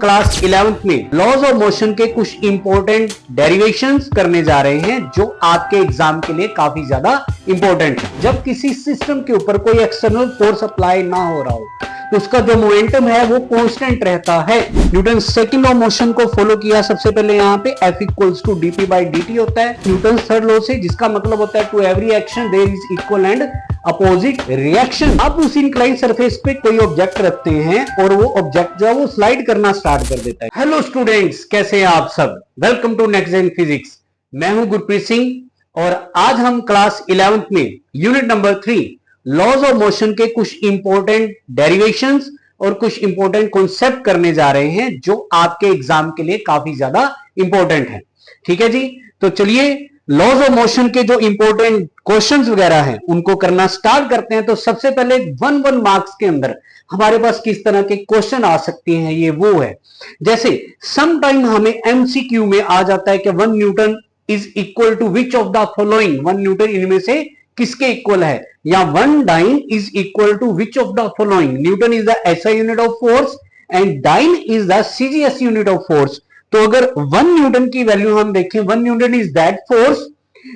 Class 11th में laws of motion के कुछ इंपॉर्टेंट डेरिवेशंस करने जा रहे हैं जो आपके एग्जाम के लिए काफी ज्यादा इंपॉर्टेंट है। जब किसी सिस्टम के ऊपर कोई एक्सटर्नल फोर्स अप्लाई ना हो रहा हो तो उसका जो मोमेंटम है वो कांस्टेंट रहता है। न्यूटन सेकंड लॉ मोशन को फॉलो किया। सबसे पहले यहाँ पे F equals to D P by D T होता है न्यूटन थर्ड लॉ से, जिसका मतलब होता है to every action there is equal and opposite reaction. अब उस इंक्लाइन सरफेस पे कोई ऑब्जेक्ट रखते हैं और वो ऑब्जेक्ट जो है वो स्लाइड करना स्टार्ट कर देता है। हेलो स्टूडेंट्स, कैसे हैं आप सब? Welcome to next gen physics. मैं हूं गुरप्रीत सिंह और आज हम क्लास 11th में unit number 3 laws of motion के कुछ इंपॉर्टेंट डेरिवेशंस और कुछ इंपॉर्टेंट कॉन्सेप्ट करने जा रहे हैं जो आपके एग्जाम के लिए काफी ज्यादा इंपॉर्टेंट है। ठीक है जी, तो चलिए लॉज ऑफ मोशन के जो इंपॉर्टेंट क्वेश्चंस वगैरह हैं उनको करना स्टार्ट करते हैं। तो सबसे पहले 1 मार्क्स के अंदर हमारे पास किस तरह के क्वेश्चन आ सकते हैं, ये वो है जैसे सम टाइम हमें एमसीक्यू में आ जाता है कि 1 Newton is equal to which of the following, 1 Newton इनमें से किसके इक्वल है, या 1 dyne is equal to which of the following. Newton is the SI unit of force and dyne is the CGS unit of force. तो अगर 1 Newton की value हम देखें, 1 Newton is that force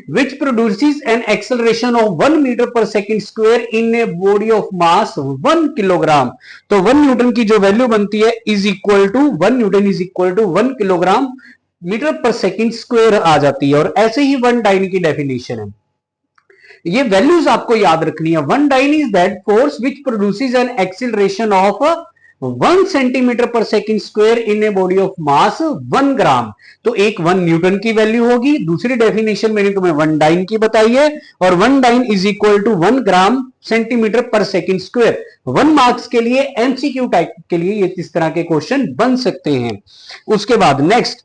which produces an acceleration of 1 meter per second square in a body of mass 1 kilogram. तो 1 Newton की जो value बनती है is equal to 1 Newton is equal to 1 kilogram metre per second square आ जाती है। और ऐसे ही 1 डाइन की डेफिनेशन है, ये वैल्यूज आपको याद रखनी है। 1 dyne is that force which produces an acceleration of 1 centimetre per second square in a body of mass 1 gram. तो एक 1 न्यूटन की वैल्यू होगी, दूसरी डेफिनेशन मैंने तुम्हें 1 डाइन की बताई है, और 1 dyne is equal to 1 gram centimetre per second square. 1 marks के लिए एमसीक्यू टाइप के लिए ये इस तरह के क्वेश्चन बन सकते हैं। उसके बाद नेक्स्ट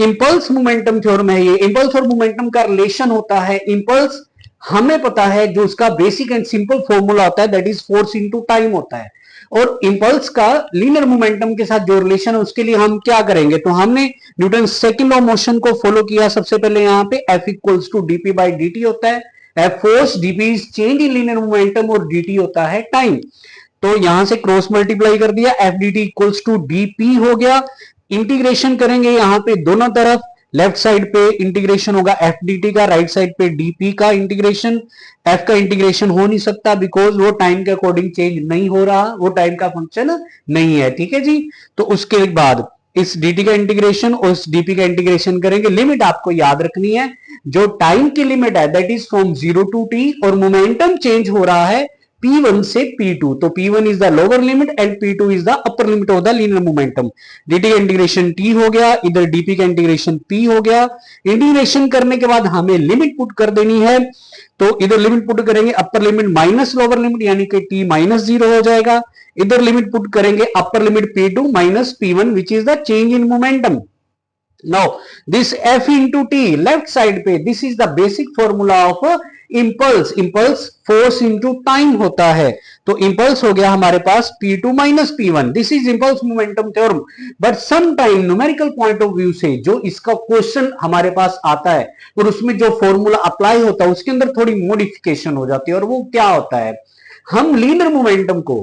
इंपल्स मोमेंटम थ्योरम है। ये इंपल्स और मोमेंटम का रिलेशन होता है। इंपल्स हमें पता है जो उसका बेसिक एंड सिंपल फॉर्मूला होता है that is force into time होता है, और इंपल्स का लीनियर मोमेंटम के साथ जो रिलेशन है उसके लिए हम क्या करेंगे, तो हमने न्यूटन सेकंड लॉ मोशन को फॉलो किया। सबसे पहले यहाँ पे F equals to DP by D होता है। F force, DP is change in linear momentum और dt होता है टाइम। तो यहां से क्रॉस मल्टीप्लाई कर दिया, F dt equals to dp हो गया। इंटीग्रेशन करेंगे यहाँ पे दोनों तरफ, लेफ्ट साइड पे इंटीग्रेशन होगा एफ डी टी का, राइट साइड पे डीपी का इंटीग्रेशन। एफ का इंटीग्रेशन हो नहीं सकता बिकॉज वो टाइम के अकॉर्डिंग चेंज नहीं हो रहा, वो टाइम का फंक्शन नहीं है। ठीक है जी, तो उसके बाद इस dt का इंटीग्रेशन और इस dp का इंटीग्रेशन करेंगे। लिमिट आपको याद रखनी है, जो टाइम की लिमिट है that is from 0 to t, और मोमेंटम चेंज हो रहा है P1 से P2। तो P1 is the lower limit and P2 is the upper limit of the linear momentum. dt का इंटीग्रेशन t हो गया, इधर dp का इंटीग्रेशन p हो गया। इंटीग्रेशन करने के बाद हमें लिमिट पुट कर देनी है, तो इधर लिमिट पुट करेंगे upper limit minus lower limit यानी कि t माइनस 0 हो जाएगा। इधर लिमिट पुट करेंगे upper limit P2 minus P1 which is the change in momentum. Now this F into T left side पे, this is the basic formula of impulse. Impulse force into time होता है, तो impulse हो गया हमारे पास P2 minus P1। This is impulse momentum theorem. But some time numerical point of view से जो इसका क्वेश्चन हमारे पास आता है और उसमें जो फॉर्मूला अप्लाई होता है उसके अंदर थोड़ी मॉडिफिकेशन हो जाती है। और वो क्या होता है, हम लीनियर मोमेंटम को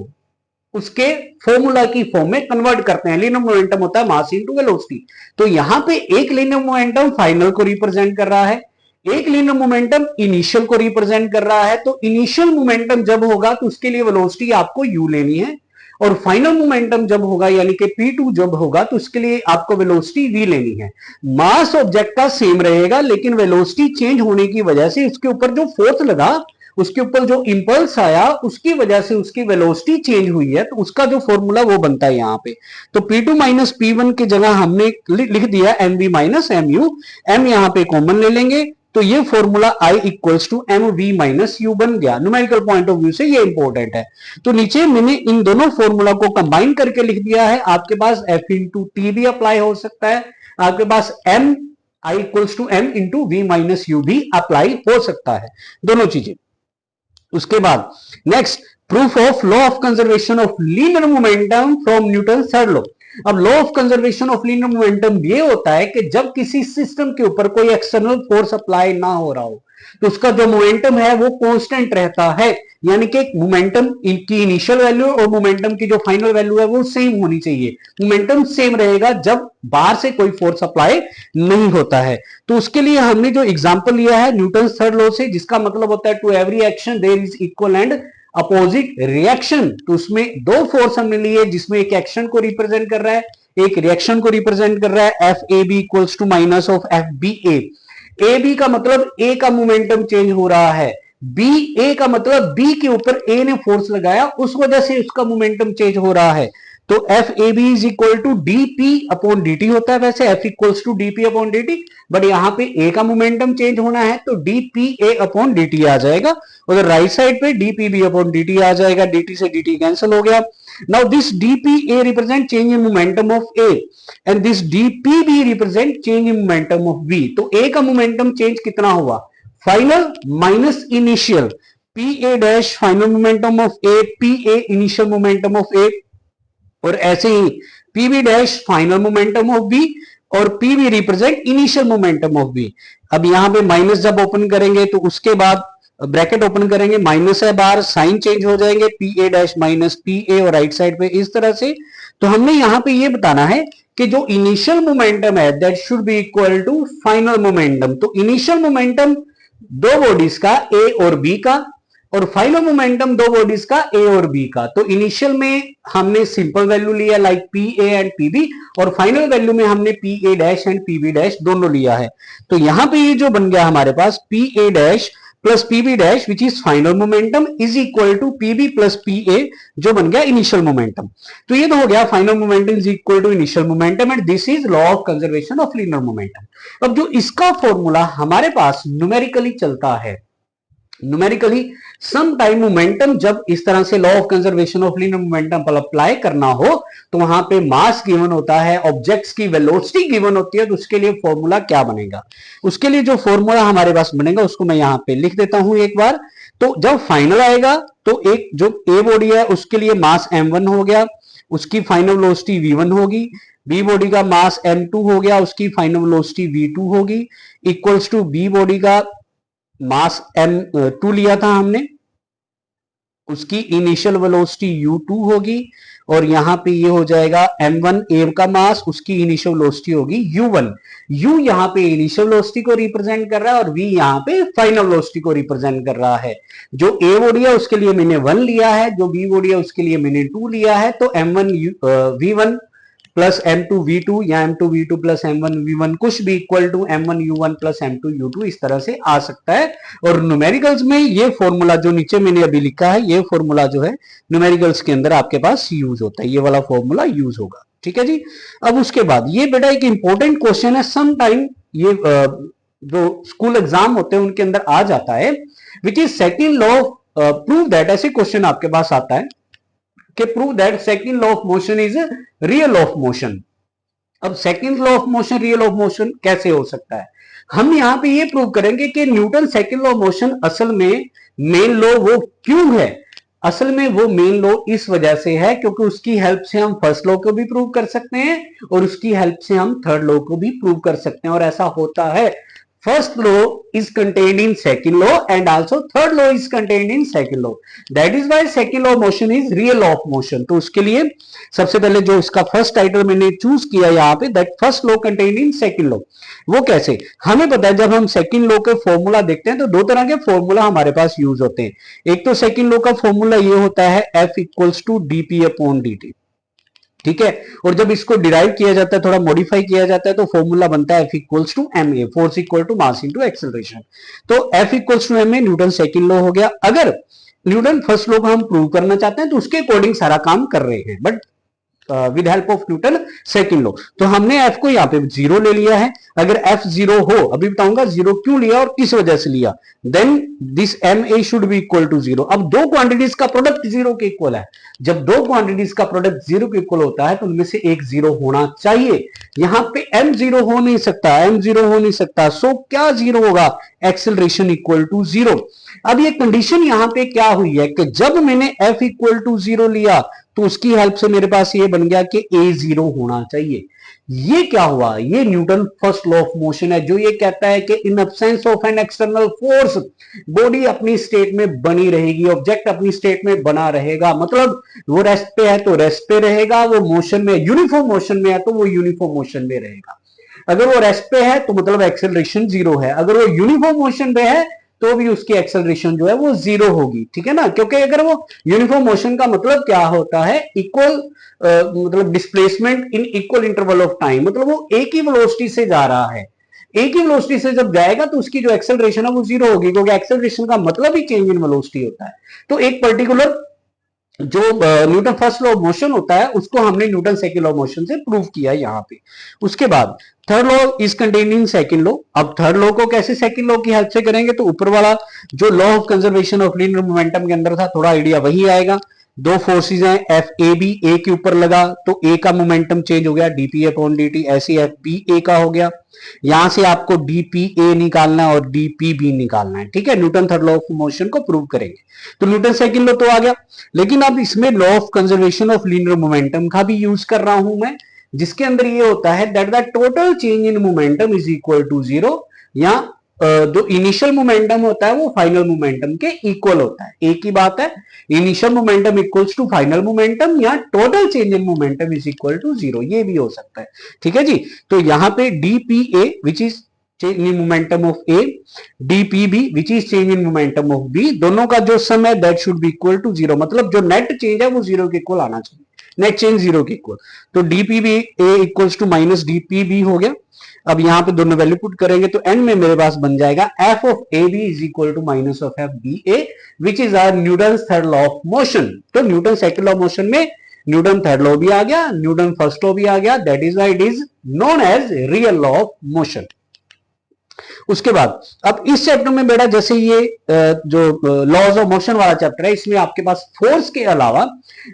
उसके फॉर्मूला की फॉर्म में कन्वर्ट करते हैं। लीनियर मोमेंटम होता है मास इनटू वेलोसिटी। तो यहां पे एक लीनियर मोमेंटम फाइनल को रिप्रेजेंट कर रहा है, एक लीनियर मोमेंटम इनिशियल को रिप्रेजेंट कर रहा है। तो इनिशियल मोमेंटम जब होगा तो उसके लिए वेलोसिटी आपको u लेनी है, और फाइनल मोमेंटम जब होगा यानी कि P2 जब होगा तो उसके लिए आपको वेलोसिटी v लेनी है। मास ऑब्जेक्ट का सेम रहेगा लेकिन वेलोसिटी चेंज होने की वजह से उसके ऊपर जो फोर्स लगा, उसके ऊपर जो इंपल्स आया, उसकी वजह से उसकी वेलोसिटी चेंज हुई है। तो उसका जो फॉर्मूला वो बनता है यहाँ पे। तो P2 माइनस P1 की जगह हमने लिख दिया mv माइनस mu, m यहाँ पे कॉमन ले लेंगे तो ये formula I equals to mv minus u बन गया। न्यूमेरिकल पॉइंट ऑफ व्यू से ये इंपॉर्टेंट है। तो नीचे मैंने इन दोनों फॉर्मूला को कंबाइन करके लिख दिया है। आपके पास F इंटू टी भी अप्लाई हो सकता है, आपके पास m I equals to m into v minus u भी अप्लाई हो सकता है, दोनों चीजें। उसके बाद next proof of law of conservation of linear momentum from Newton third law. अब law of conservation of linear momentum ये होता है कि जब किसी सिस्टम के ऊपर कोई एक्सटर्नल फोर्स अप्लाई ना हो रहा हो तो उसका जो मोमेंटम है वो कांस्टेंट रहता है, यानी कि मोमेंटम की इनिशियल वैल्यू और मोमेंटम की जो फाइनल वैल्यू है वो सेम होनी चाहिए। मोमेंटम सेम रहेगा जब बाहर से कोई फोर्स अप्लाई नहीं होता है। तो उसके लिए हमने जो एग्जांपल लिया है न्यूटन थर्ड लॉ से, जिसका मतलब होता है to every action there is equal and opposite reaction. तो उसमें दो फोर्स हमने लिए जिसमें एक एक्शन को रिप्रेजेंट कर रहा है, एक रिएक्शन को रिप्रेजेंट कर रहा है। F A B equals to minus of F B A. A B का मतलब ए का मोमेंटम चेंज हो रहा है, बी ए का मतलब बी के ऊपर ए ने फोर्स लगाया उस वजह से उसका मोमेंटम चेंज हो रहा है। तो F A B is equal to D P upon D T होता है, वैसे F equals to D P upon D T, but यहां पे ए का मोमेंटम चेंज होना है तो D P A upon D T आ जाएगा। उधर राइट साइड पे D P B upon D T आ जाएगा, डी टी से डी टी कैंसिल हो गया। Now this D P A represent change in momentum of A and this D P B represent change in momentum of B. तो A का momentum change कितना हुआ, final minus initial, P A dash final momentum of A, P A initial momentum of A, और ऐसे ही P B dash final momentum of B और P B represent initial momentum of B. अब यहां पे minus जब open करेंगे तो उसके बाद ब्रैकेट ओपन करेंगे, माइनस है बाहर, साइन चेंज हो जाएंगे, P A dash minus P A और राइट साइड पे इस तरह से। तो हमने यहां पे ये बताना है कि जो इनिशियल मोमेंटम है that should be equal to final momentum. तो इनिशियल मोमेंटम दो बॉडीज का ए और बी का, और फाइनल मोमेंटम दो बॉडीज का ए और बी का। तो इनिशियल में हमने सिंपल वैल्यू लिया like P A and P B, और फाइनल वैल्यू में हमने P A dash and P B dash दोनों लिया है। तो यहां पे ये जो बन गया हमारे पास P A dash plus P B dash which is final momentum is equal to P B plus P A जो बन गया इनिशियल मोमेंटम। तो ये तो हो गया final momentum is equal to initial momentum and this is law of conservation of linear momentum. अब जो इसका फॉर्मूला हमारे पास न्यूमेरिकली चलता है, न्यूमेरिकली सम टाइम मोमेंटम जब इस तरह से law of conservation of linear momentum पर अप्लाई करना हो तो वहां पे मास गिवन होता है, ऑब्जेक्ट्स की वेलोसिटी गिवन होती है, तो उसके लिए फॉर्मूला क्या बनेगा। उसके लिए जो फॉर्मूला हमारे पास बनेगा उसको मैं यहां पे लिख देता हूं एक बार। तो जब फाइनल आएगा तो एक जो ए बॉडी है उसके लिए मास m1 हो गया, उसकी फाइनल वेलोसिटी v1 होगी। बी बॉडी का मास m2 हो गया, उसकी फाइनल वेलोसिटी v2 होगी, इक्वल्स टू बी बॉडी का मास m2 लिया था हमने, उसकी इनिशियल वेलोसिटी u2 होगी, और यहां पे ये हो जाएगा m1 ए का मास, उसकी इनिशियल वेलोसिटी होगी u1। u यहां पे इनिशियल वेलोसिटी को रिप्रेजेंट कर रहा है और v यहां पे फाइनल वेलोसिटी को रिप्रेजेंट कर रहा है। जो ए बॉडी है उसके लिए मैंने 1 लिया है, जो बी बॉडी है उसके लिए मैंने 2 लिया है। तो m1 v1 plus m2 v2 या m2 v2 plus m1 v1 कुछ भी equal to m1 u1 plus m2 u2 इस तरह से आ सकता है। और न्यूमेरिकल्स में ये फॉर्मूला जो नीचे मैंने अभी लिखा है ये फॉर्मूला जो है न्यूमेरिकल्स के अंदर आपके पास यूज होता है, ये वाला फॉर्मूला यूज होगा। ठीक है जी। अब उसके बाद ये बेटा एक इंपॉर्टेंट क्वेश्चन है, सम टाइम ये जो स्कूल एग्जाम होते हैं उनके अंदर आ जाता है, which is second law of prove that. ऐसे क्वेश्चन आपके पास आता है कि prove that second law of motion is real of motion. अब second law of motion real of motion कैसे हो सकता है, हम यहां पे ये प्रूव करेंगे कि Newton second law of motion असल में मेन लॉ वो क्यों है। असल में वो मेन लॉ इस वजह से है क्योंकि उसकी हेल्प से हम फर्स्ट लॉ को भी प्रूव कर सकते हैं और उसकी हेल्प से हम थर्ड लॉ को भी प्रूव कर सकते हैं। और ऐसा होता है, first law is contained in second law and also third law is contained in second law. That is why second law of motion is real law of motion. तो उसके लिए सबसे पहले जो इसका फर्स्ट टाइटल मैंने चूज किया यहाँ पे, that first law contained in second law, वो कैसे हमें पता है। जब हम सेकंड लॉ के फॉर्मूला देखते हैं तो दो तरह के फॉर्मूला हमारे पास यूज होते हैं। एक तो सेकंड लॉ का फॉर्मूला ये होता है F equals to dp upon dt, ठीक है। और जब इसको डिराइव किया जाता है, थोड़ा मॉडिफाई किया जाता है, तो फॉर्मूला बनता है F equals to ma, force equal to mass into acceleration. तो F equals to ma Newton second law हो गया। अगर न्यूटन फर्स्ट लॉ को हम प्रूव करना चाहते हैं तो उसके अकॉर्डिंग सारा काम कर रहे हैं, but with help of Newton second law. तो हमने F को यहाँ पे 0 ले लिया है। अगर F 0 हो, अभी बताऊंगा 0 क्यों लिया और किस वजह से लिया, then this ma should be equal to 0। अब दो क्वांटिटीज का प्रोडक्ट 0 के इक्वल है। जब दो क्वांटिटीज का प्रोडक्ट 0 के इक्वल होता है तो उनमें से एक 0 होना चाहिए। यहां पे m 0 हो नहीं सकता, m 0 हो नहीं सकता, सो क्या 0 होगा, एक्सेलरेशन इक्वल टू 0। अब ये कंडीशन यहां पे क्या हुई है कि जब मैंने F इक्वल टू 0 लिया तो उसकी हेल्प से मेरे पास ये बन गया कि ए 0 होना चाहिए। ये क्या हुआ, ये Newton first law of motion है जो ये कहता है कि in absence of an external force body अपनी स्टेट में बनी रहेगी, ऑब्जेक्ट अपनी स्टेट में बना रहेगा। मतलब वो रेस्ट पे है तो रेस्ट पे रहेगा, वो मोशन में यूनिफॉर्म मोशन में है तो वो यूनिफॉर्म मोशन में रहेगा। अगर वो रेस्ट पे है तो मतलब एक्सेलरेशन 0 है, अगर वो यूनिफॉर्म मोशन पे है तो भी उसकी एक्सेलरेशन जो है वो 0 होगी, ठीक है ना। क्योंकि अगर वो यूनिफॉर्म मोशन का मतलब क्या होता है, इक्वल मतलब displacement in equal interval of time, मतलब वो एक ही वेलोसिटी से जा रहा है, एक ही वेलोसिटी से जब जाएगा तो उसकी जो एक्सेलरेशन है वो 0 होगी, क्योंकि एक्सेलरेशन का मतलब ही चेंज इन वेलोसिटी होता है। तो एक पर्टिकुलर जो Newton first law of motion होता है उसको हमने Newton second law of motion से प्रूव किया है यहाँ पे। उसके बाद third law is contained in second law. अब थर्ड लॉ को कैसे सेकंड लॉ की हेल्प से करेंगे, तो ऊपर वाला जो law of conservation of linear momentum के अंदर था थोड़ा आइडिया वही आएगा। दो फोर्सेज हैं, एफ ए बी, ए के ऊपर लगा तो ए का मोमेंटम चेंज हो गया डीपी अपॉन डी, ऐसे एफ बी ए का हो गया। यहां से आपको डीपी ए निकालना है और डीपी बी निकालना है, ठीक है। Newton third law of motion को प्रूव करेंगे तो न्यूटन सेकंड लॉ तो आ गया, लेकिन अब इसमें law of conservation of linear momentum का भी यूज कर रहा हूं मैं, जिसके अंदर ये होता है that the total change in momentum is equal to 0, या जो इनिशियल मोमेंटम होता है वो फाइनल मोमेंटम के इक्वल होता है। एक ही बात है, initial momentum equals to final momentum या total change in momentum is equal to 0, ये भी हो सकता है, ठीक है जी। तो यहां पे DPA which is change in momentum of A, DPB which is change in momentum of B, दोनों का जो सम है that should be equal to 0, मतलब जो नेट चेंज है वो 0 के इक्वल आना चाहिए, नेट चेंज 0 के इक्वल। तो DPB A equals to minus DPB हो गया। अब यहां पे दोनों वैल्यू पुट करेंगे तो एंड में मेरे पास बन जाएगा F of A B is equal to minus of F B A, which is our Newton third law of motion. तो Newton second law of motion में न्यूटन थर्ड लॉ भी आ गया, न्यूटन फर्स्ट लॉ भी आ गया, that is why it is known as real law of motion. उसके बाद अब इस चैप्टर में बेटा जैसे ये जो लॉज ऑफ मोशन वाला चैप्टर है, इसमें आपके पास फोर्स के अलावा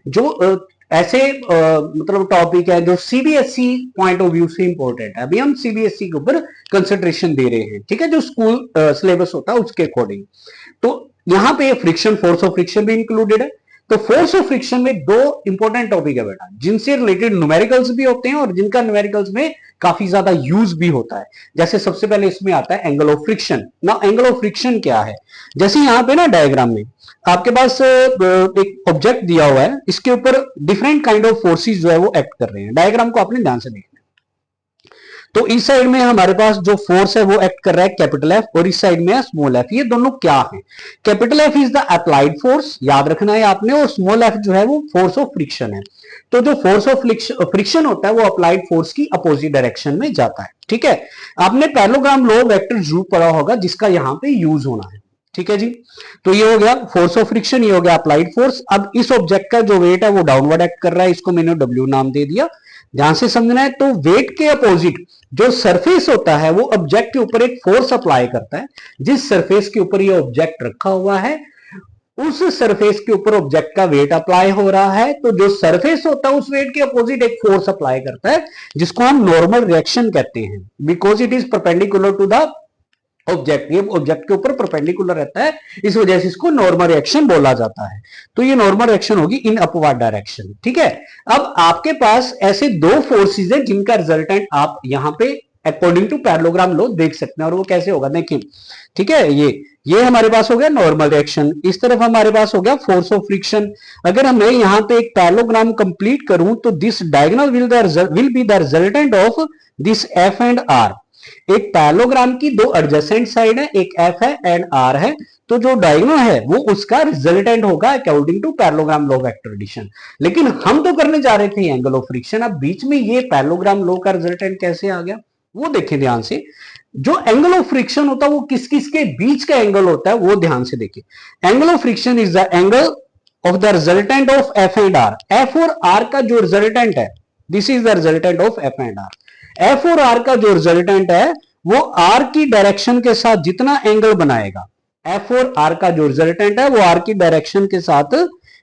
जो ऐसे मतलब टॉपिक है जो सीबीएसई पॉइंट ऑफ व्यू से इंपॉर्टेंट है, अभी हम सीबीएसई के ऊपर कंसंट्रेशन दे रहे हैं, ठीक है, जो स्कूल सिलेबस होता है उसके अकॉर्डिंग। तो यहां पे फ्रिक्शन, फोर्स ऑफ फ्रिक्शन भी इंक्लूडेड है। तो फोर्स ऑफ फ्रिक्शन में दो इंपॉर्टेंट टॉपिक है बेटा, जिनसे रिलेटेड न्यूमेरिकल्स भी होते हैं और जिनका न्यूमेरिकल्स में काफी ज्यादा यूज भी होता है। जैसे सबसे पहले इसमें आता है एंगल ऑफ फ्रिक्शन। ना एंगल ऑफ फ्रिक्शन क्या है, जैसे यहां पे ना डायग्राम में आपके पास एक ऑब्जेक्ट दिया हुआ है, इसके ऊपर डिफरेंट काइंड ऑफ फोर्सेस जो है वो एक्ट कर रहे हैं। डायग्राम को आपने ध्यान से देखना। तो इस साइड में हमारे पास जो फोर्स है वो एक्ट कर रहा है कैपिटल एफ, और इस साइड में है स्मॉल एफ। ये दोनों क्या है, capital F is the applied force, याद रखना है आपने, और स्मॉल एफ जो है वो फोर्स ऑफ फ्रिक्शन है। तो जो फोर्स ऑफ फ्रिक्शन होता है वो अप्लाइड फोर्स की अपोजिट डायरेक्शन में जाता है, ठीक है। आपने पैरेललोग्राम लॉ वेक्टर जरूर पढ़ा होगा जिसका यहां पे यूज होना है, ठीक है जी। तो ये हो गया फोर्स ऑफ फ्रिक्शन, ये हो गया अप्लाइड फोर्स। अब इस ऑब्जेक्ट का जो वेट है वो डाउनवर्ड एक्ट कर रहा है, इसको मैंने डब्ल्यू नाम दे दिया, ध्यान से समझना है। तो वेट के अपोजिट जो सरफेस होता है वो ऑब्जेक्ट के ऊपर एक फोर्स अप्लाई करता है। जिस सरफेस के ऊपर ये ऑब्जेक्ट रखा हुआ है उस सरफेस के ऊपर ऑब्जेक्ट का वेट अप्लाई हो रहा है, तो जो सरफेस होता है उस वेट के अपोजिट एक फोर्स अप्लाई करता है जिसको हम नॉर्मल रिएक्शन कहते हैं, because it is perpendicular to the object. ये ऑब्जेक्ट के ऊपर परपेंडिकुलर रहता है, इस वजह से इसको नॉर्मल रिएक्शन बोला जाता है। तो ये नॉर्मल रिएक्शन होगी इन अपवर्ड डायरेक्शन, ठीक है। अब आपके पास ऐसे दो फोर्सेस हैं जिनका रिजल्टेंट आप यहां पे अकॉर्डिंग टू पैरेललोग्राम लॉ देख सकते हैं, और वो कैसे होगा देखिए, ठीक है। ये हमारे पास हो गया नॉर्मल रिएक्शन, इस तरफ हमारे पास हो गया फोर्स ऑफ फ्रिक्शन। अगर मैं यहां पे एक पैरेललोग्राम कंप्लीट करूं तो this diagonal will be the resultant of this F and R. एक पैरेललोग्राम की दो एडजेसेंट साइड है, एक एफ है एंड आर है, तो जो डायगोनल है वो उसका रिजल्टेंट होगा according to parallelogram law vector addition. लेकिन हम तो करने जा रहे थे एंगल ऑफ फ्रिक्शन, अब बीच में ये पैरेललोग्राम लॉ का रिजल्टेंट कैसे आ गया वो देखें ध्यान से। जो एंगल ऑफ फ्रिक्शन होता है वो किस किस के बीच का एंगल होता है वो ध्यान से देखिए। Angle of friction is the angle of the resultant of F and R. F और आर का जो रिजल्टेंट है, this is the resultant of F and R. F और आर का जो रिजल्टेंट है वो आर की डायरेक्शन के साथ जितना एंगल बनाएगा, एफ और आर का जो रिजल्टेंट है वो आर की डायरेक्शन के साथ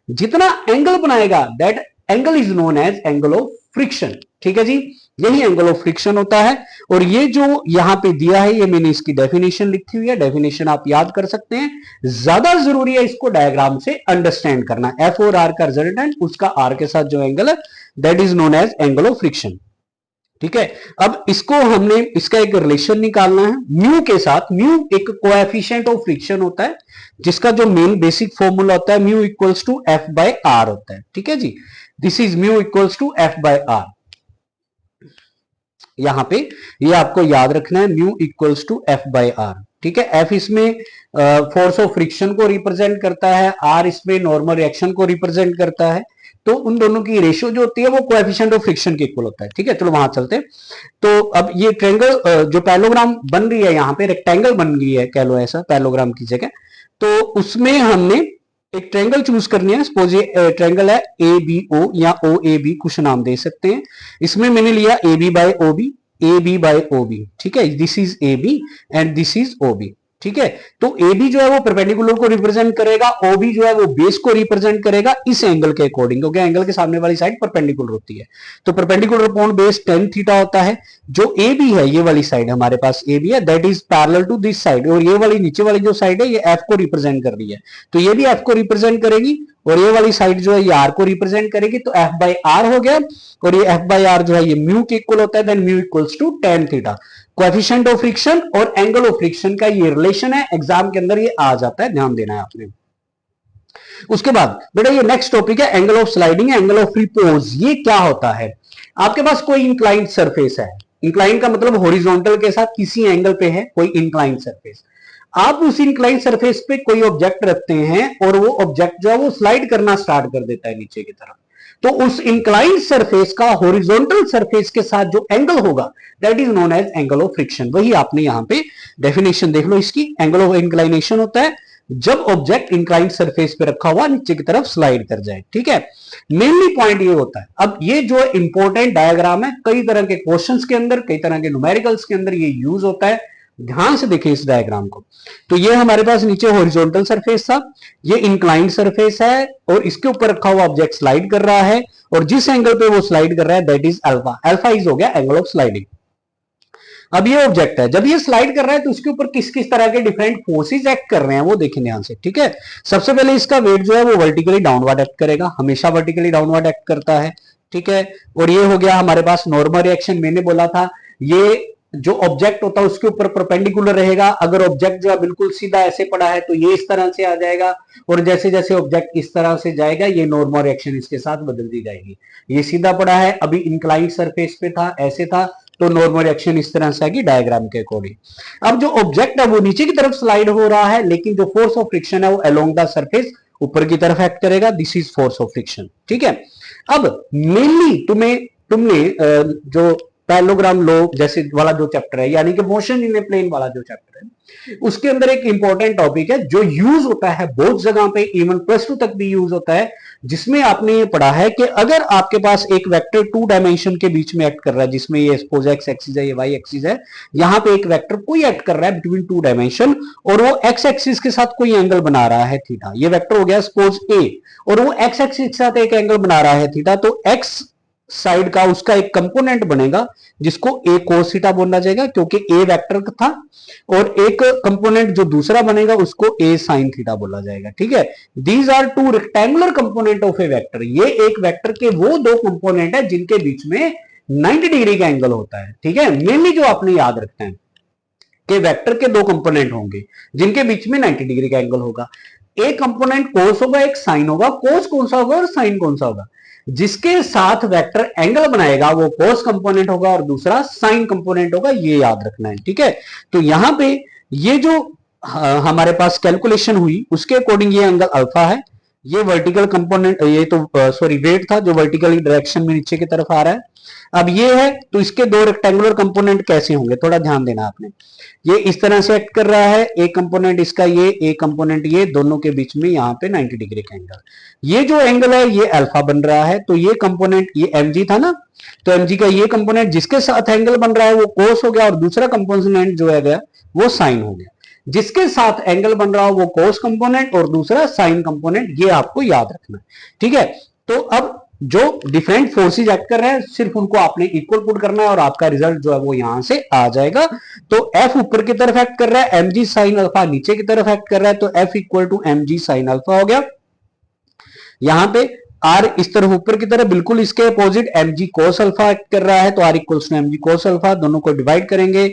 जितना एंगल बनाएगा, that angle is known as angle of friction. ठीक है जी, यही एंगल ऑफ फ्रिक्शन होता है। और ये जो यहां पे दिया है, ये मैंने इसकी डेफिनेशन लिखी हुई है, डेफिनेशन आप याद कर सकते हैं। ज्यादा जरूरी है इसको डायग्राम से अंडरस्टैंड करना। एफ और आर का रिजल्टेंट, उसका आर के साथ जो एंगल है, that is known as angle of friction. ठीक है, अब इसको हमने, इसका एक रिलेशन निकालना है म्यू के साथ। म्यू एक कोएफिशिएंट ऑफ फ्रिक्शन होता है, जिसका जो मेन बेसिक फॉर्मूला होता है, mu equals to F by R होता है। ठीक है जी, this is mu equals to F by R. यहां पे ये आपको याद रखना है, mu equals to F by R. ठीक है, एफ इसमें फोर्स ऑफ फ्रिक्शन को रिप्रेजेंट करता है, आर इसमें नॉर्मल रिएक्शन को रिप्रेजेंट करता है। तो उन दोनों की रेशियो जो होती है वो कोएफिशिएंट ऑफ फ्रिक्शन के इक्वल होता है। ठीक है, चलो वहां चलते हैं। तो अब ये ट्रायंगल जो पैरेललोग्राम बन रही है, यहां पे रेक्टेंगल बन गई है, कह लो ऐसा, पैरेललोग्राम की जगह। तो उसमें हमने एक ट्रायंगल चूज करनी है। सपोज ये ट्रायंगल है ए बी ओ या ओ ए बी, कुछ नाम दे सकते हैं। इसमें मैंने लिया A B by O B, A B by O B. ठीक है, this is A B and this is O B. ठीक है, तो ए बी जो है वो परपेंडिकुलर को रिप्रेजेंट करेगा, ओ बी जो है वो बेस को रिप्रेजेंट करेगा इस एंगल के अकॉर्डिंग, क्योंकि एंगल के सामने वाली साइड परपेंडिकुलर होती है। तो perpendicular upon base tan theta होता है। जो ए बी है, ये वाली साइड हमारे पास ए बी है, that is parallel to this side. और ये वाली नीचे वाली जो साइड है, ये एफ को रिप्रेजेंट कर रही है, तो ये भी एफ को रिप्रेजेंट करेगी। और ये वाली साइड जो है ये आर को रिप्रेजेंट करेगी, तो एफ बाई आर हो गया। और ये एफ बाई आर जो है ये म्यू के इक्वल होता है, then mu equals to tan theta. Coefficient of friction और एंगल ऑफ फ्रिक्शन का ये रिलेशन है, एग्जाम के अंदर ये आ जाता है, ध्यान देना है आपने। उसके बाद बेटा ये नेक्स्ट टॉपिक है angle of sliding, angle of repose. ये क्या होता है? आपके पास कोई इंक्लाइंड सरफेस है, इंक्लाइंड का मतलब हॉरिजॉन्टल के साथ किसी एंगल पे है कोई इंक्लाइंड सरफेस। आप उस इंक्लाइंड सरफेस पे कोई ऑब्जेक्ट रखते हैं और वो ऑब्जेक्ट जो है वो स्लाइड करना स्टार्ट कर देता है नीचे की तरफ। तो उस इंक्लाइंड सरफेस का हॉरिजॉन्टल सरफेस के साथ जो एंगल होगा, that is known as angle of friction. वही आपने यहां पे डेफिनेशन देख लो इसकी। एंगल ऑफ इंक्लाइनेशन होता है जब ऑब्जेक्ट इंक्लाइंड सरफेस पे रखा हुआ नीचे की तरफ स्लाइड कर जाए। ठीक है, मेनली पॉइंट ये होता है। अब ये जो इंपॉर्टेंट डायग्राम है, कई तरह के क्वेश्चंस के अंदर, कई तरह के न्यूमेरिकल्स के अंदर ये यूज होता है। ध्यान से देखें इस डायग्राम को। तो ये हमारे पास नीचे हॉरिजॉन्टल सरफेस था, ये इंक्लाइंड सरफेस है, और इसके ऊपर रखा हुआ ऑब्जेक्ट स्लाइड कर रहा है, और जिस एंगल पे वो स्लाइड कर रहा है that is alpha. Alpha is हो गया एंगल ऑफ स्लाइडिंग। अब ये ऑब्जेक्ट है, जब ये स्लाइड कर रहा है तो उसके ऊपर किस किस तरह के डिफरेंट फोर्सेस एक्ट कर रहे हैं वो देखें ध्यान से। ठीक है, सबसे पहले इसका वेट जो है वो वर्टिकली डाउनवर्ड एक्ट करेगा, हमेशा वर्टिकली डाउनवर्ड एक्ट करता है। ठीक है, और ये हो गया हमारे पास नॉर्मल रिएक्शन। मैंने बोला था ये जो ऑब्जेक्ट होता है उसके ऊपर परपेंडिकुलर रहेगा। अगर ऑब्जेक्ट जो है बिल्कुल सीधा ऐसे पड़ा है तो ये इस तरह से आ जाएगा, और जैसे जैसे ऑब्जेक्ट इस तरह से जाएगा ये नॉर्मल रिएक्शन इसके साथ बदल दी जाएगी। ये सीधा पड़ा है, अभी इंक्लाइंड सरफेस पे था, ऐसे था, तो नॉर्मल रिएक्शन इस तरह से आएगी डायग्राम के अकॉर्डिंग। अब जो ऑब्जेक्ट है वो नीचे की तरफ स्लाइड हो रहा है, लेकिन जो फोर्स ऑफ फ्रिक्शन है वो अलोंग द सरफेस ऊपर की तरफ एक्ट करेगा। This is force of friction. ठीक है, अब मेनली तुमने जो पैरेललोग्राम लॉ जैसे वाला जो चैप्टर है, यानी कि मोशन इन ए प्लेन वाला जो चैप्टर है, उसके अंदर एक इंपॉर्टेंट टॉपिक है जो यूज होता है बहुत जगह पे, इवन +2 तक भी यूज होता है, जिसमें आपने ये पढ़ा है कि अगर आपके पास एक वेक्टर 2 डायमेंशन के बीच में एक्ट कर रहा है, जिसमें ये सपोज एक्स एक्सिस है, ये वाई एक्सिस है, यहां पे एक वेक्टर कोई एक्ट कर रहा है बिटवीन 2 डायमेंशन, और वो एक्स एक्सिस के साथ कोई एंगल बना रहा है थीटा। ये वेक्टर हो गया सपोज ए, और वो एक्स एक्सिस के साथ एक एंगल बना रहा है थीटा। तो एक्स साइड का उसका एक कंपोनेंट बनेगा जिसको ए कोस थीटा बोला जाएगा, क्योंकि ए वेक्टर था, और एक कंपोनेंट जो दूसरा बनेगा उसको ए साइन थीटा बोला जाएगा। ठीक है, these are two rectangular component of a vector. ये एक वेक्टर के वो दो कंपोनेंट है जिनके बीच में 90 डिग्री का एंगल होता है। ठीक है, मेनली जो आपने याद रखना है कि वेक्टर के दो कंपोनेंट होंगे जिनके बीच में 90 डिग्री का एंगल होगा। एक कंपोनेंट कोस होगा, एक साइन होगा। कोस कौन सा होगा और साइन कौन सा होगा? जिसके साथ वेक्टर एंगल बनाएगा वो कोस कंपोनेंट होगा और दूसरा साइन कंपोनेंट होगा, ये याद रखना है। ठीक है, तो यहां पे ये जो हमारे पास कैलकुलेशन हुई उसके अकॉर्डिंग ये एंगल अल्फा है, ये वर्टिकल कंपोनेंट, ये तो सॉरी वेट था जो वर्टिकल डायरेक्शन में नीचे की तरफ आ रहा है। अब ये है, तो इसके दो रेक्टेंगुलर कंपोनेंट कैसे होंगे थोड़ा ध्यान देना आपने। ये इस तरह से एक्ट कर रहा है, एक कंपोनेंट इसका ये, एक कंपोनेंट ये, दोनों के बीच में यहाँ पे 90 डिग्री का एंगल। ये जो एंगल है ये अल्फा बन रहा है, तो ये कंपोनेंट ये mg था ना, तो mg का ये कंपोनेंट जिसके साथ एंगल बन रहा है वो कोस हो गया, और दूसरा कंपोनेंट जो है गया वो साइन हो गया। जिसके साथ एंगल बन रहा हो वो कोस कंपोनेंट और दूसरा साइन कंपोनेंट, ये आपको याद रखना है। ठीक है, तो अब जो डिफरेंट फोर्सेज एक्ट कर रहे हैं सिर्फ उनको आपने इक्वल पुट करना है और आपका रिजल्ट जो है वो यहां से आ जाएगा। तो एफ ऊपर की तरफ एक्ट कर रहा है, एम जी साइन अल्फा नीचे की तरफ एक्ट कर रहा है, तो F equal to M G sine alpha हो गया। यहां पे आर इस तरफ ऊपर की तरफ बिल्कुल इसके opposite M G cos alpha act कर रहा है, तो R equals to M G cos alpha, दोनों को डिवाइड करेंगे,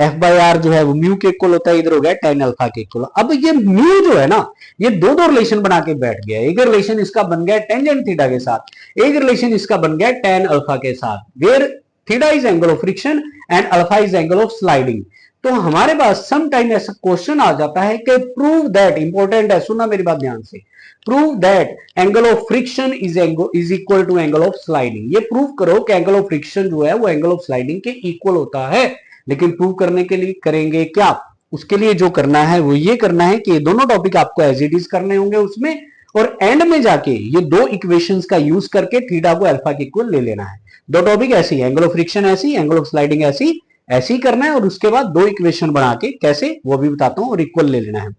एफ बाई आर जो है वो म्यू के इक्वल होता है, इधर हो गया टेन अल्फा के इक्वल। अब ये म्यू जो है ना, ये दो दो रिलेशन बना के बैठ गया। एक रिलेशन इसका बन गया टेंजेंट थीटा के साथ, एक रिलेशन इसका बन गया टेन अल्फा के साथ, where theta is angle of friction and alpha is angle of sliding. तो हमारे पास सम टाइम ऐसा क्वेश्चन आ जाता है कि प्रूव दैट, इंपॉर्टेंट है, सुनना मेरी बात ध्यान से, prove that angle of friction is equal to angle of sliding. ये प्रूव करो कि एंगल ऑफ फ्रिक्शन जो है वो एंगल ऑफ स्लाइडिंग के इक्वल होता है। लेकिन प्रूव करने के लिए करेंगे क्या, उसके लिए जो करना है वो ये करना है कि ये दोनों टॉपिक आपको एज इट इज करने होंगे उसमें, और एंड में जाके ये दो इक्वेशंस का यूज करके थीटा को अल्फा के इक्वल ले लेना है। दो टॉपिक ऐसी, एंगल ऑफ फ्रिक्शन ऐसी, एंगल ऑफ स्लाइडिंग ऐसी, ऐसे ही करना है, और उसके बाद दो इक्वेशन बना के कैसे वो भी बताता हूं, और इक्वल ले लेना है।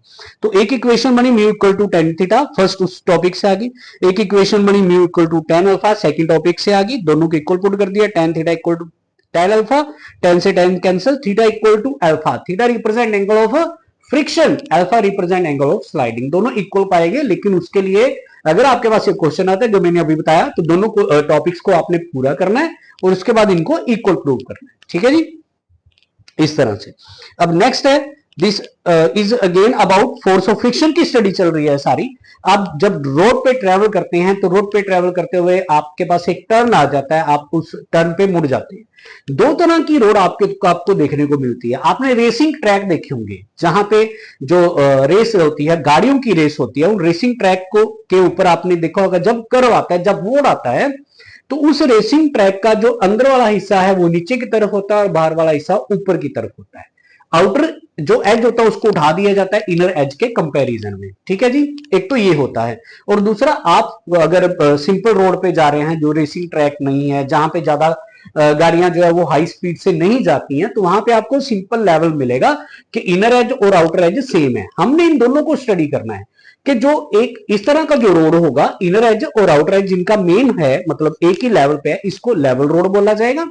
तो एक इक्वेशन बनी mu equal to tan theta, first उस टॉपिक से आ गई। एक इक्वेशन बनी mu equal to tan alpha, second topic से आ गई, दोनों को इक्वल पुट कर दिया, tan theta equal to tan alpha, tan से tan cancel, theta equal to alpha, theta represent angle of friction, alpha represent angle of sliding, दोनों equal पाएंगे। लेकिन उसके लिए अगर आपके पास एक क्वेश्चन आता है जो मैंने अभी बताया, तो दोनों टॉपिक्स को आपने पूरा करना है और उसके बाद इनको इक्वल प्रूव करना है। ठीक है जी, इस तरह से। अब नेक्स्ट है, this is again about force of friction की स्टडी चल रही है सारी। आप जब रोड पे ट्रेवल करते हैं तो रोड पे ट्रेवल करते हुए आपके पास एक टर्न आ जाता है, आप उस टर्न पे मुड़ जाते हैं। दो तरह की रोड आपको देखने को मिलती है। आपने रेसिंग ट्रैक देखे होंगे जहां पे जो रेस होती है, गाड़ियों की रेस होती है, उन रेसिंग ट्रैक को के ऊपर आपने देखा होगा जब कर्व आता है, जब मोड़ आता है, तो उस रेसिंग ट्रैक का जो अंदर वाला हिस्सा है वो नीचे की तरफ होता है और बाहर वाला हिस्सा ऊपर की तरफ होता है। आउटर जो एज होता है उसको उठा दिया जाता है इनर एज के कंपैरिजन में। ठीक है जी, एक तो ये होता है। और दूसरा, आप अगर सिंपल रोड पे जा रहे हैं जो रेसिंग ट्रैक नहीं है, जहां पे ज्यादा गाड़ियां जो है वो हाई स्पीड से नहीं जाती हैं, तो वहां पे आपको सिंपल लेवल मिलेगा कि इनर एज और आउटर एज सेम है। हमने इन दोनों को स्टडी करना है कि जो एक इस तरह का जो रोड होगा, इनर एज और आउटर एज जिनका मेन है, मतलब एक ही लेवल पे है, इसको लेवल रोड बोला जाएगा।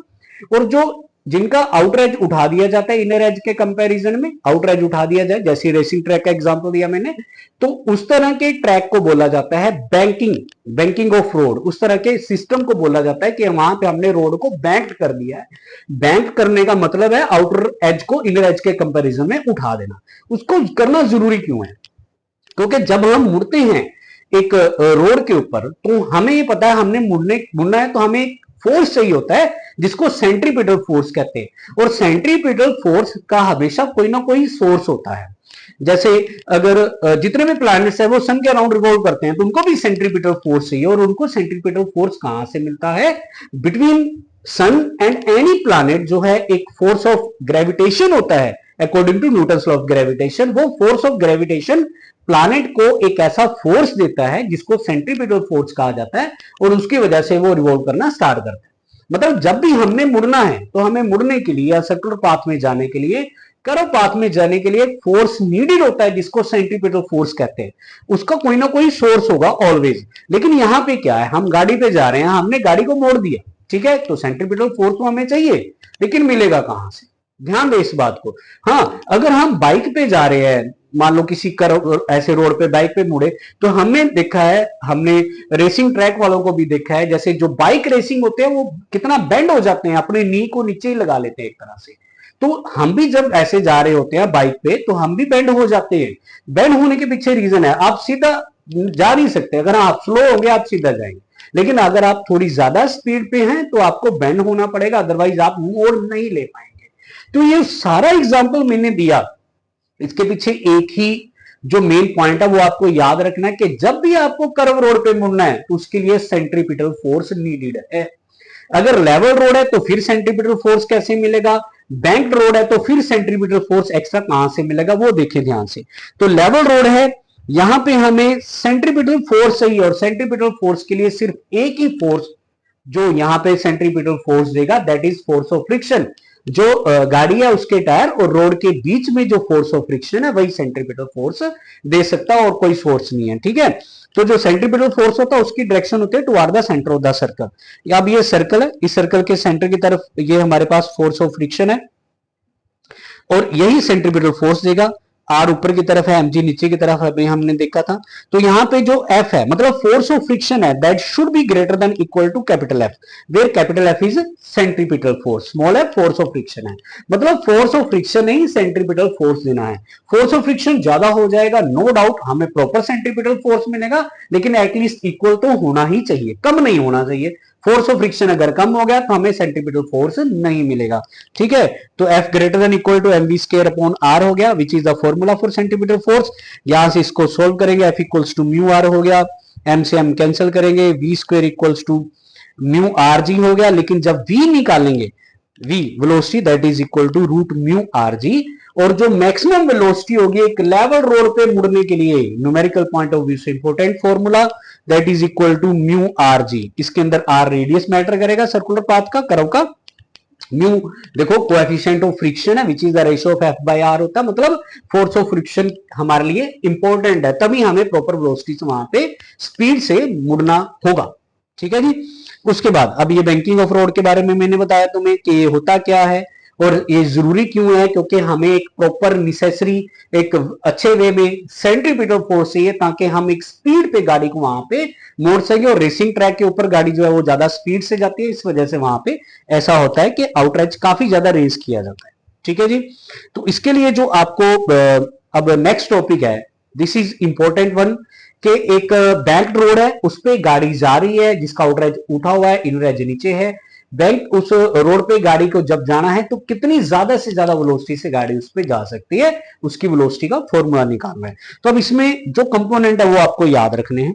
और जो जिनका आउटर एज उठा दिया जाता है इनर एज के कंपैरिजन में, आउटर एज उठा दिया जाए, जैसे रेसिंग ट्रैक का एग्जांपल दिया मैंने, तो उस तरह के ट्रैक को बोला जाता है बैंकिंग ऑफ रोड। उस तरह के सिस्टम को बोला जाता है कि वहां पे हमने रोड को बैंक कर दिया है। बैंक करने का मतलब है आउटर एज को इनर एज के कंपैरिजन में उठा देना। उसको करना जरूरी क्यों है? क्योंकि जब हम मुड़ते हैं एक रोड के ऊपर, तो हमें ये पता है हमने मुड़ना है, तो हमें एक फोर्स चाहिए होता है जिसको सेंट्रीपिटल फोर्स कहते हैं। और सेंट्रीपिटल फोर्स का हमेशा कोई ना कोई सोर्स होता है। जैसे अगर जितने भी प्लैनेट्स है वो सन के अराउंड रिवॉल्व करते हैं, तो उनको भी सेंट्रीपिटल फोर्स चाहिए। और उनको सेंट्रीपिटल फोर्स कहां से मिलता है? Between sun and any planet जो है एक फोर्स ऑफ ग्रेविटेशन होता है, according to Newton's law of gravitation. वो फोर्स ऑफ ग्रेविटेशन प्लैनेट को एक ऐसा फोर्स देता है जिसको सेंट्रीपिटल फोर्स कहा जाता है, और उसकी वजह से वो रिवॉल्व करना स्टार्ट करता है। मतलब जब भी हमने मुड़ना है, तो हमें मुड़ने के लिए या सर्कुलर पाथ में जाने के लिए, कर्व पाथ में जाने के लिए फोर्स नीडेड होता है जिसको सेंट्रीपिटल फोर्स कहते हैं। उसका कोई ना कोई सोर्स होगा ऑलवेज। लेकिन यहां पे क्या है, हम गाड़ी पे जा रहे हैं, हमने गाड़ी को मोड़ दिया, ठीक है, तो सेंट्रीपिटल फोर्स तो हमें चाहिए, लेकिन मिलेगा कहां से? ध्यान दे इस बात को। हाँ, अगर हम बाइक पे जा रहे हैं, मान लो किसी ऐसे रोड पे बाइक पे मुड़े, तो हमने देखा है, हमने रेसिंग ट्रैक वालों को भी देखा है, जैसे जो बाइक रेसिंग होते हैं वो कितना बेंड हो जाते हैं, अपने नी को नीचे ही लगा लेते हैं एक तरह से। तो हम भी जब ऐसे जा रहे होते हैं बाइक पे, तो हम भी बेंड हो जाते हैं। बेंड होने के पीछे रीजन है, आप सीधा जा नहीं सकते। अगर आप स्लो होंगे आप सीधा जाएंगे, लेकिन अगर आप थोड़ी ज्यादा स्पीड पे हैं तो आपको बेंड होना पड़ेगा, अदरवाइज आप मोड़ नहीं ले पाएंगे। तो ये सारा एग्जाम्पल मैंने दिया, इसके पीछे एक ही जो मेन पॉइंट है वो आपको याद रखना है कि जब भी आपको कर्व रोड पे मुड़ना है तो उसके लिए सेंट्रीपिटल फोर्स नीडेड है। अगर लेवल रोड है तो फिर सेंट्रीपिटल फोर्स कैसे मिलेगा, बैंक्ड रोड है तो फिर सेंट्रीपिटल फोर्स एक्स्ट्रा कहां से मिलेगा वो देखें ध्यान से। तो लेवल रोड है, यहां पे हमें सेंट्रीपिटल फोर्स चाहिए, और सेंट्रीपिटल फोर्स के लिए सिर्फ एक ही फोर्स जो यहां पे सेंट्रीपिटल फोर्स देगा, that is force of friction. जो गाड़ी है उसके टायर और रोड के बीच में जो फोर्स ऑफ फ्रिक्शन है वही सेंट्रीपिटल फोर्स दे सकता है और कोई फोर्स नहीं है। ठीक है, तो जो सेंट्रीपिटल फोर्स होता है उसकी डायरेक्शन होती है toward the centre of the circle. अब ये सर्कल है, इस सर्कल के सेंटर की तरफ ये हमारे पास फोर्स ऑफ फ्रिक्शन है और यही सेंट्रीपिटल फोर्स देगा। आर ऊपर की तरफ है, एमजी नीचे की तरफ है, अभी हमने देखा था। तो यहां पे जो एफ है मतलब फोर्स ऑफ फ्रिक्शन है that should be greater than equal to capital F, where capital F is centripetal force, small F force of friction है। मतलब फोर्स ऑफ फ्रिक्शन नहीं सेंट्रीपिटल फोर्स देना है। फोर्स ऑफ फ्रिक्शन ज्यादा हो जाएगा no doubt, हमें प्रॉपर सेंट्रीपिटल फोर्स मिलेगा, लेकिन एटलीस्ट इक्वल तो होना ही चाहिए, कम नहीं होना चाहिए। फोर्स ऑफ फ्रिक्शन अगर कम हो गया तो हमें सेंट्रीपिटल फोर्स नहीं मिलेगा। ठीक है, तो F greater than equal to M V square upon R हो गया, which is the formula for centripetal force. यहां से इसको सोल्व करेंगे, F equals to mu R हो गया, एम से हम कैंसिल करेंगे, V square equals to mu R G हो गया। लेकिन जब V निकालेंगे, V velocity that is equal to root mu R G, और जो मैक्सिमम वेलोसिटी होगी एक लेवल रोड पे मुड़ने के लिए न्यूमेरिकल पॉइंट ऑफ व्यू से important formula that is equal to mu R G. इसके अंदर आर रेडियस मैटर करेगा सर्कुलर पाथ का, कर्व का। म्यू देखो कोएफिशिएंट ऑफ फ्रिक्शन है which is the ratio of F by R होता है, मतलब फोर्स ऑफ फ्रिक्शन हमारे लिए इंपॉर्टेंट है, तभी हमें प्रॉपर वेलोसिटी से वहां पे स्पीड से मुड़ना होगा। ठीक है जी, उसके बाद अब ये बैंकिंग ऑफ रोड के बारे में मैंने बताया तुम्हें कि ये होता क्या है और ये जरूरी क्यों है, क्योंकि हमें एक प्रॉपर नेसेसरी एक अच्छे वे में सेंट्रीपिटल फोर्स चाहिए ताकि हम एक स्पीड पे गाड़ी को वहां पे मोड़ सके। और रेसिंग ट्रैक के ऊपर गाड़ी जो है वो ज्यादा स्पीड से जाती है, इस वजह से वहां पे ऐसा होता है कि आउटरेज काफी ज्यादा रेस किया जाता है। ठीक है जी, तो इसके लिए जो आपको अब नेक्स्ट टॉपिक है, दिस इज इंपॉर्टेंट वन, कि एक बैंक रोड है उस पर गाड़ी जा रही है जिसका आउटरेज उठा हुआ है, इनरेज नीचे है। बैंक उस रोड पे गाड़ी को जब जाना है तो कितनी ज्यादा से ज्यादा वेलोसिटी से गाड़ी उस पर जा सकती है, उसकी वेलोसिटी का फॉर्मूला निकालना है। तो अब इसमें जो कंपोनेंट है वो आपको याद रखने हैं।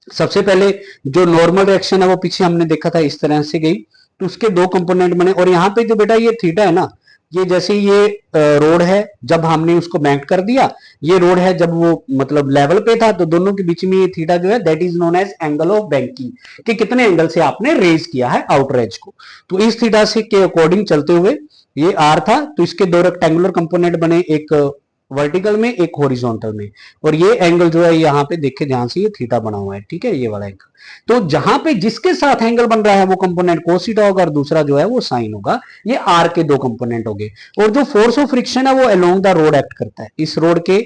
सबसे पहले जो नॉर्मल रिएक्शन है वो पीछे हमने देखा था इस तरह से गई, तो उसके दो कंपोनेंट बने। और यहाँ पे जो बेटा ये थीटा है ना, ये जैसे ये रोड है जब हमने उसको बैंक कर दिया, ये रोड है जब वो मतलब लेवल पे था, तो दोनों के बीच में ये थीटा जो है that is known as angle of banking, कि कितने एंगल से आपने रेज किया है आउटरेज को। तो इस थीटा से के अकॉर्डिंग चलते हुए ये आर था, तो इसके दो रेक्टेंगुलर कंपोनेंट बने, एक वर्टिकल में एक हॉरिजॉन्टल में, और ये एंगल जो है यहाँ पे देखे ध्यान से, ये थीटा बना हुआ है। ठीक है, ये वाला एंगल, तो जहां पे जिसके साथ एंगल बन रहा है वो कंपोनेंट कोस थीटा होगा और दूसरा जो है वो साइन होगा। ये आर के दो कंपोनेंट हो गए। और जो फोर्स ऑफ फ्रिक्शन है वो अलोंग द रोड एक्ट करता है, इस रोड के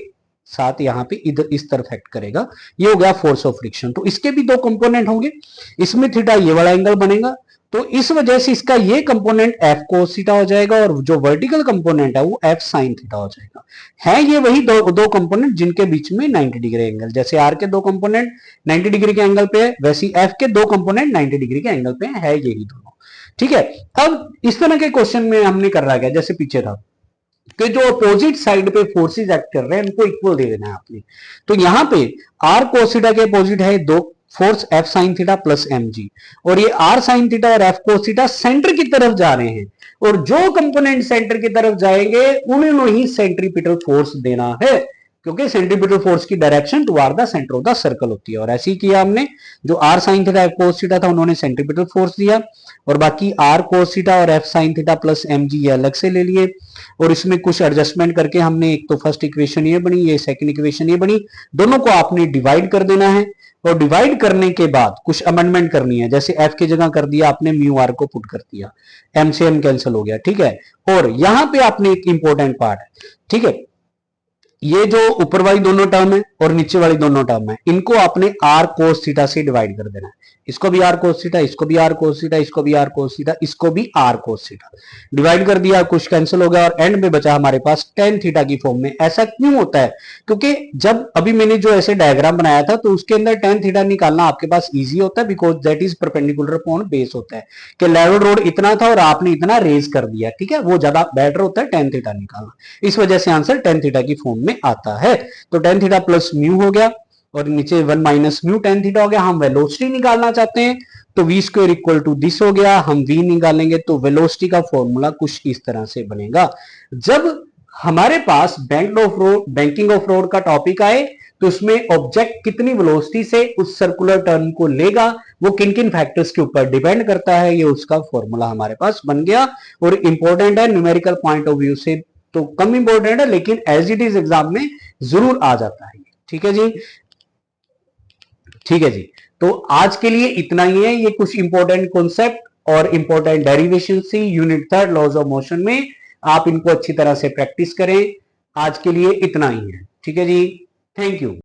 साथ यहाँ पे इधर इस तरफ एक्ट करेगा, ये हो गया फोर्स ऑफ फ्रिक्शन। तो इसके भी दो कंपोनेंट होंगे, इसमें थीटा ये वाला एंगल बनेगा, तो इस वजह से इसका ये कंपोनेंट एफ कोस थीटा हो जाएगा और जो वर्टिकल कंपोनेंट है वो एफ साइन थीटा हो जाएगा। है ये वही दो कंपोनेंट जिनके बीच में 90 डिग्री एंगल, जैसे आर के दो कंपोनेंट 90 डिग्री के एंगल पे है, वैसे एफ के दो कंपोनेंट 90 डिग्री के एंगल पे है यही दोनों। ठीक है, अब इस तरह के क्वेश्चन में हमने कर रहा है जैसे पीछे था कि जो अपोजिट साइड पे फोर्सेस एक्ट कर रहे हैं उनको इक्वल दे देना है आपने। तो यहां पे आर कोस थीटा के अपोजिट है दो force F sine theta plus M G, और ये आर साइन थीटा और एफ कोस थीटा सेंटर की तरफ जा रहे हैं, और जो कंपोनेंट सेंटर की तरफ जाएंगे उन्हें ही सेंट्रीपिटल फोर्स देना है, क्योंकि सेंट्रीपिटल फोर्स की direction toward the centre of the circle होती है। और ऐसे ही किया हमने, जो R sine theta F cos theta था उन्होंने सेंट्रीपिटल फोर्स दिया, और बाकी आर कोस थीटा और F sine theta plus M G ये अलग से ले लिए, और इसमें कुछ एडजस्टमेंट करके हमने, एक तो फर्स्ट इक्वेशन ये बनी, ये सेकंड इक्वेशन ये बनी, दोनों को आपने डिवाइड कर देना है। और डिवाइड करने के बाद कुछ अमेंडमेंट करनी है, जैसे एफ की जगह कर दिया आपने म्यू आर को पुट कर दिया, एम से एम कैंसिल हो गया। ठीक है, और यहां पे आपने एक इंपॉर्टेंट पार्ट है, ठीक है, ये जो ऊपर वाली दोनों टर्म है और नीचे वाली दोनों टर्म है, इनको आपने आर कोस थीटा से डिवाइड कर देना है। इसको भी आर कोस थीटा, इसको भी आर कोस थीटा, इसको भी आर कोस थीटा, इसको भी आर कोस थीटा, डिवाइड कर दिया, कुछ कैंसिल हो गया और एंड में बचा हमारे पास टेन थीटा की फॉर्म में। ऐसा क्यों होता है, क्योंकि जब अभी मैंने जो ऐसे डायग्राम बनाया था तो उसके अंदर टेन थीटा निकालना आपके पास इजी होता है, because that is perpendicular upon base होता है, कि लेवल रोड इतना था और आपने इतना रेज कर दिया। ठीक है, वो ज्यादा बेटर होता है टेन थीटा निकालना, इस वजह से आंसर टेन थीटा की फॉर्म में आता है। तो टेन थीटा प्लस म्यू हो गया और नीचे one minus mu tan theta हो गया। हम वेलोसिटी निकालना चाहते हैं तो V square equal to this हो गया, हम वी निकालेंगे तो वेलोसिटी का फॉर्मूला कुछ इस तरह से बनेगा। जब हमारे पास बैंकिंग ऑफ रोड का टॉपिक आए तो उसमें ऑब्जेक्ट कितनी वेलोसिटी से उस सर्कुलर टर्न को लेगा, वो किन किन फैक्टर्स के ऊपर डिपेंड करता है, ये उसका फॉर्मूला हमारे पास बन गया। और इंपॉर्टेंट है न्यूमेरिकल पॉइंट ऑफ व्यू से तो कम इंपॉर्टेंट है, लेकिन एज इट इज एग्जाम में जरूर आ जाता है। ठीक है जी, ठीक है जी। तो आज के लिए इतना ही है। ये कुछ इंपॉर्टेंट कॉन्सेप्ट और इंपॉर्टेंट डेरिवेशन सी यूनिट 3 लॉज ऑफ मोशन में, आप इनको अच्छी तरह से प्रैक्टिस करें। आज के लिए इतना ही है। ठीक है जी, थैंक यू।